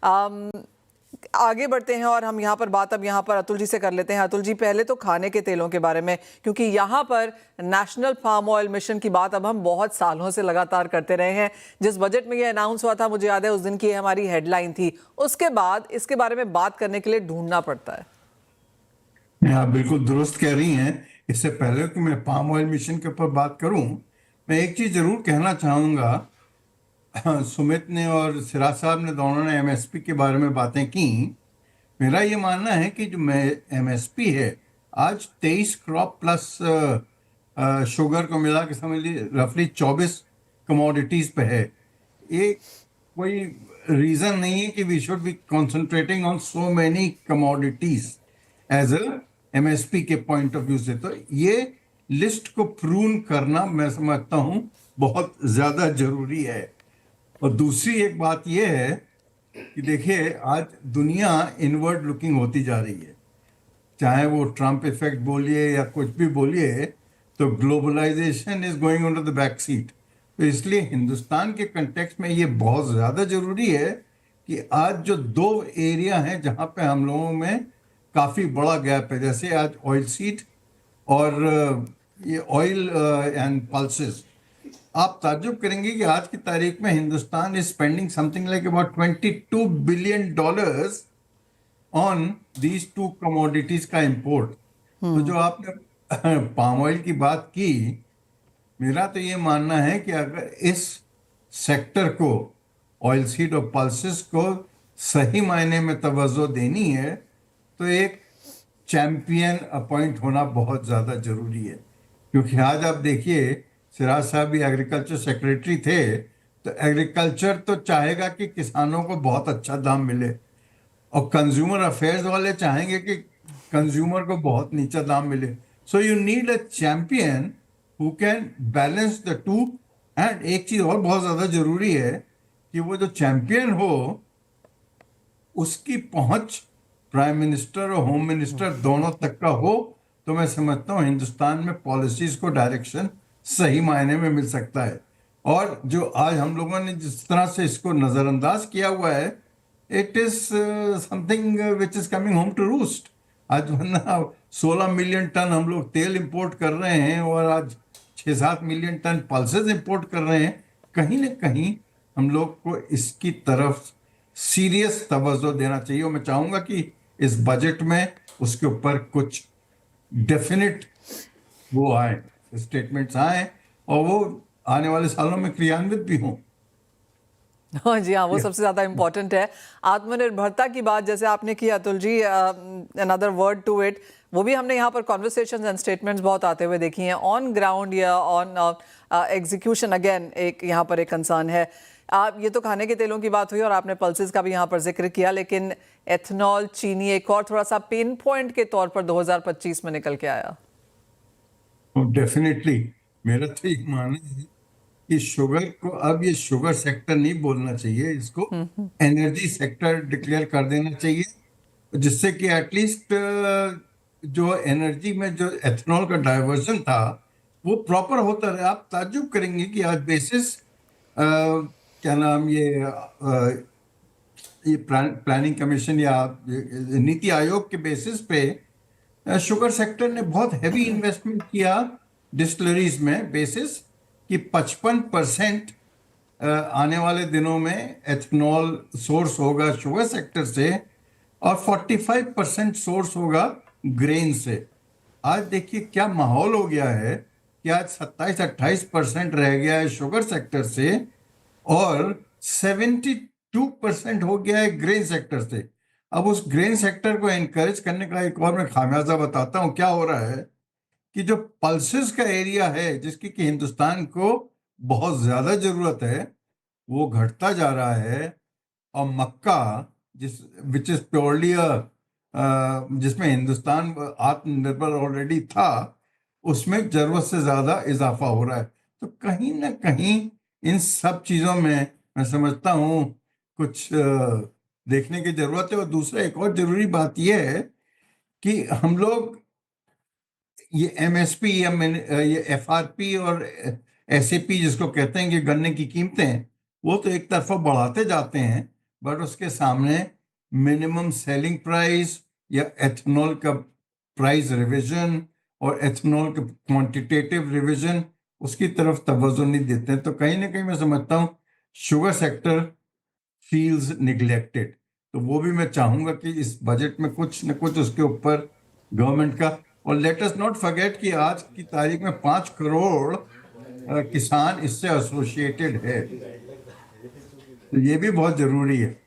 आगे बढ़ते हैं और हम यहाँ पर बात अब यहाँ पर अतुल जी से कर लेते हैं। अतुल जी, पहले तो खाने के तेलों के बारे में, क्योंकि यहाँ पर नेशनल पाम ऑयल मिशन की बात अब हम बहुत सालों से लगातार करते रहे हैं। जिस बजट में ये अनाउंस हुआ था, मुझे याद है उस दिन की हमारी हेडलाइन थी। उसके बाद इसके बारे में बात करने के लिए ढूंढना पड़ता है। आप बिल्कुल दुरुस्त कह रही हैं। इससे पहले कि मैं पाम ऑयल मिशन के ऊपर बात करूं, मैं एक चीज जरूर कहना चाहूंगा। सुमित ने और सिराज साहब ने दोनों ने एमएसपी के बारे में बातें की। मेरा ये मानना है कि जो एमएसपी है आज 23 क्रॉप प्लस शुगर को मिला के समझ लीजिए रफली 24 कमोडिटीज पे है। ये कोई रीजन नहीं है कि we should be concentrating on so many commodities as a MSP के पॉइंट ऑफ व्यू से। तो ये लिस्ट को प्रून करना मैं समझता हूं बहुत ज्यादा जरूरी है। और दूसरी एक बात यह है कि देखिए आज दुनिया इनवर्ड लुकिंग होती जा रही है, चाहे वो ट्रम्प इफेक्ट बोलिए या कुछ भी बोलिए, तो globalisation is going on to the back seat. तो इसलिए हिंदुस्तान के कंटेक्स्ट में ये बहुत ज़्यादा जरूरी है कि आज जो दो एरिया हैं जहां पे हम लोगों में काफ़ी बड़ा गैप है, जैसे आज ऑयल सीड और ये ऑयल एंड पल्सेस, आप ताज्जुब करेंगे कि आज की तारीख में Hindustan is spending something like about $22 billion on these two commodities का इंपोर्ट। तो जो आपने पाम ऑयल की बात की, मेरा तो ये मानना है कि अगर इस सेक्टर को, ऑयल सीड और पल्सेस को सही मायने में तवज्जो देनी है तो एक चैंपियन अपॉइंट होना बहुत ज़्यादा जरूरी है। क्योंकि आज आप देखिए, सिराज साहब भी एग्रीकल्चर सेक्रेटरी थे, तो एग्रीकल्चर तो चाहेगा कि किसानों को बहुत अच्छा दाम मिले, और कंज्यूमर अफेयर्स वाले चाहेंगे कि कंज्यूमर को बहुत नीचा दाम मिले। So you need a champion who can balance the two. And एक चीज और बहुत ज्यादा जरूरी है कि वो जो चैंपियन हो उसकी पहुंच प्राइम मिनिस्टर और होम मिनिस्टर दोनों तक का हो, तो मैं समझता हूं हिंदुस्तान में पॉलिसीज को डायरेक्शन सही मायने में मिल सकता है। और जो आज हम लोगों ने जिस तरह से इसको नजरअंदाज किया हुआ है, it is something which is coming home to roost. आज वरना 16 मिलियन टन हम लोग तेल इंपोर्ट कर रहे हैं और आज 6-7 मिलियन टन पल्सेस इंपोर्ट कर रहे हैं। कहीं ना कहीं हम लोग को इसकी तरफ सीरियस तवज्जो देना चाहिए, और मैं चाहूंगा कि इस बजट में उसके ऊपर कुछ डेफिनेट वो आए, स्टेटमेंट्स आए, और वो आने वाले सालों में क्रियान्वित भी हों। हाँ जी, हाँ, वो सबसे ज़्यादा इम्पोर्टेंट है। आत्मनिर्भरता की बात जैसे आपने की Atul ji, another word to it, वो भी हमने यहाँ पर कॉन्वर्सेशंस एंड स्टेटमेंट्स बहुत आते हुए देखी हैं। ऑन ग्राउंड या ऑन एग्जीक्यूशन अगेन एक यहाँ पर एक कंसर्न है। ये तो खाने के तेलों की बात हुई और आपने पल्सेस का भी यहाँ पर जिक्र किया, लेकिन एथनॉल, चीनी एक और थोड़ा सा पेन पॉइंट के तौर पर 2025 में निकल के आया। डेफिनेटली मेरा तो ये मानना है कि शुगर को अब ये शुगर सेक्टर नहीं बोलना चाहिए, इसको एनर्जी सेक्टर डिक्लेयर कर देना चाहिए, जिससे कि एटलीस्ट जो एनर्जी में जो एथनॉल का डाइवर्जन था वो प्रॉपर होता रहे। आप ताज्जुब करेंगे कि आज बेसिस क्या नाम ये प्लानिंग कमीशन या नीति आयोग के बेसिस पे शुगर सेक्टर ने बहुत हैवी इन्वेस्टमेंट किया डिस्टिलरीज में, बेसिस कि 55% आने वाले दिनों में एथनॉल सोर्स होगा शुगर सेक्टर से और 45% सोर्स होगा ग्रेन से। आज देखिए क्या माहौल हो गया है कि आज 27-28% रह गया है शुगर सेक्टर से और 72% हो गया है ग्रेन सेक्टर से। अब उस ग्रेन सेक्टर को एनकरेज करने का एक और मैं खामियाजा बताता हूं क्या हो रहा है कि जो पल्सेस का एरिया है जिसकी कि हिंदुस्तान को बहुत ज्यादा जरूरत है वो घटता जा रहा है, और मक्का जिस विच इज प्योरली जिसमें हिंदुस्तान आत्मनिर्भर ऑलरेडी था, उसमें जरूरत से ज्यादा इजाफा हो रहा है। तो कहीं ना कहीं इन सब चीजों में मैं समझता हूँ कुछ देखने की जरूरत है। और दूसरा एक और जरूरी बात यह है कि हम लोग ये एमएसपी या ये एफआरपी और एसएपी जिसको कहते हैं कि गन्ने की कीमतें, वो तो एक तरफा बढ़ाते जाते हैं, बट उसके सामने मिनिमम सेलिंग प्राइस या एथनॉल का प्राइस रिवीजन और एथनॉल का क्वांटिटेटिव रिवीजन उसकी तरफ तवज्जो नहीं देते हैं। तो कहीं ना कहीं मैं समझता हूँ शुगर सेक्टर फील्स निग्लेक्टेड। तो वो भी मैं चाहूंगा कि इस बजट में कुछ न कुछ उसके ऊपर गवर्नमेंट का, और लेट अस नॉट फॉरगेट कि आज की तारीख में 5 करोड़ किसान इससे एसोसिएटेड है, तो ये भी बहुत जरूरी है।